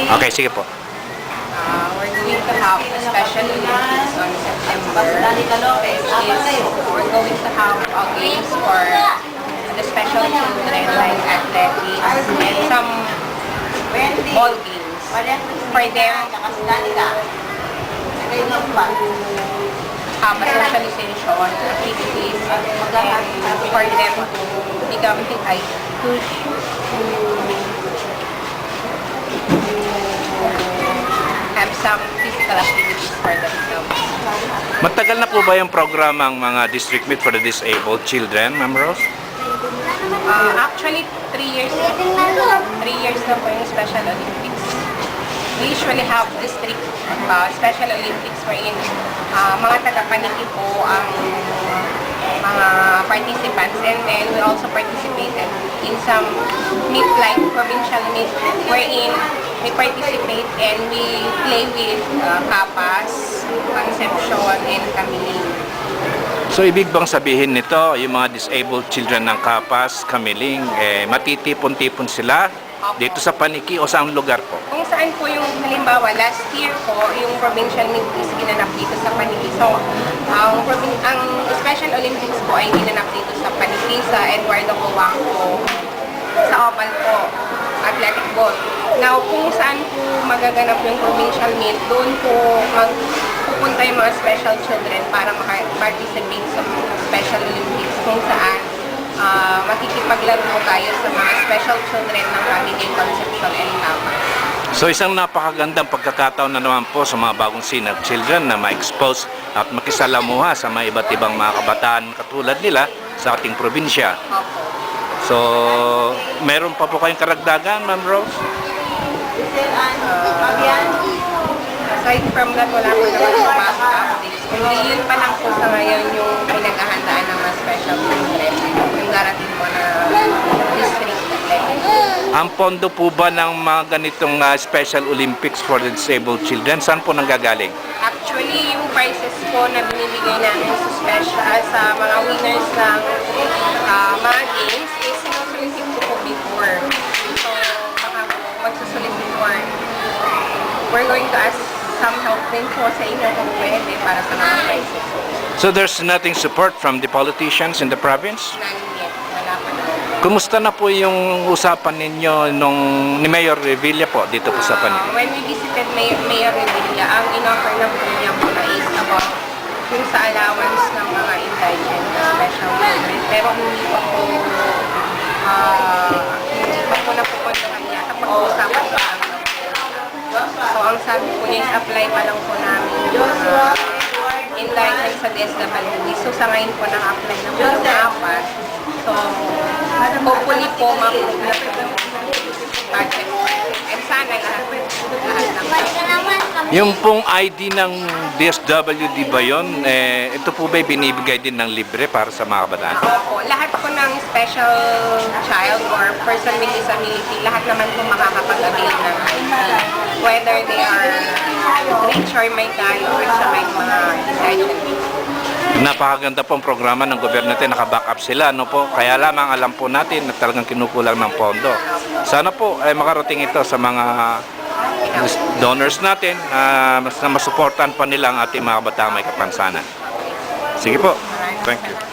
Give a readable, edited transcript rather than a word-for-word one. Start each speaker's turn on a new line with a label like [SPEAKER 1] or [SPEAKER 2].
[SPEAKER 1] Okay, sige po.
[SPEAKER 2] We're going to have a special Olympics on September. We're going to have games for the special children like athletics and some ball games for them have a socialization activities and for them to become have some physical activities for themselves.
[SPEAKER 1] Matagal na po ba yung programang mga District Meet for the Disabled Children, Ma'am Rose?
[SPEAKER 2] Actually, 3 years na. 3 years na po yung Special Olympics. We usually have district Special Olympics wherein mga taga-Paniki po ang mga participants, and then we also participated in some meet like provincial meet wherein we participate and we play with Kapas, Concepcion, and Kamiling.
[SPEAKER 1] So, ibig bang sabihin nito, yung mga disabled children ng Kapas, Kamiling, matitipon-tipon sila dito sa Paniki o saang lugar po?
[SPEAKER 2] Kung saan po yung, halimbawa, last year po, yung provincial meet is ginanap dito sa Paniki. So, ang Special Olympics po ay ginanap dito sa Paniki, sa Eduardo Cojuangco, sa Opal po, athletic ball. Now, kung saan po magaganap yung provincial meet, doon po pupunta yung mga special children para maka-participate sa Special Olympics, kung saan makikipaglaro po tayo sa mga special children ng Kamiling, Concepcion, and Kapas.
[SPEAKER 1] So, isang napakagandang pagkakataon na naman po sa mga bagong senior children na ma-expose at makisalamuha sa mga iba't ibang mga kabataan katulad nila sa ating probinsya.
[SPEAKER 2] Opo.
[SPEAKER 1] So, meron pa po kayong karagdagan, Ma'am Rose?
[SPEAKER 2] Aside from that, wala po naman po mga updates. Kundi yun pa lang po sa ngayon yung pinaghahandaan ng mga special children. Yung darating po na district athletics.
[SPEAKER 1] Ang pondo po ba ng mga ganitong Special Olympics for the Disabled Children, saan po nanggagaling?
[SPEAKER 2] Actually, yung prizes po na binibigay namin sa special, sa mga winners ng mga games is sinusulisit ko po before. So, baka po magsusulisit more. We're going to ask some help din po sa inyo kung pwede para sa mga prizes.
[SPEAKER 1] So there's nothing support from the politicians in the province?
[SPEAKER 2] None yet. Wala pa na.
[SPEAKER 1] Kumusta na po yung usapan ninyo ni Mayor Revilla po dito po sa Paniki?
[SPEAKER 2] When we visited Mayor Revilla, ang in-offer na po niya po na is about yung sa allowance ng mga indigent special children. Pero hindi pa po napupuntahan niya. Kapag-usapan pa lang. So, ang sabi po niya is apply pa lang po namin yung enlightenment sa DSWD. So, sa ngayon po naka-apply na po ng apat. So, hopefully po ma-approve na budget. And sana lahat ng
[SPEAKER 1] Yung pong ID ng DSWD ba yun? Ito po ba'y binibigay din ng libre para sa mga kabataan?
[SPEAKER 2] Opo, lahat po ng special child or person with disability, lahat naman po makakapag-avail ng ID. Whether they are rich or may dayo or sa may mga disabilities.
[SPEAKER 1] Napakaganda pong programa ng gobyerno natin, naka-back up sila, no po? Kaya lamang alam po natin na talagang kinukulang ng pondo. Sana po ay makarating ito sa mga donors natin na masuportahan pa nila ang ating mga bata may kapansanan. Sige po. Thank you.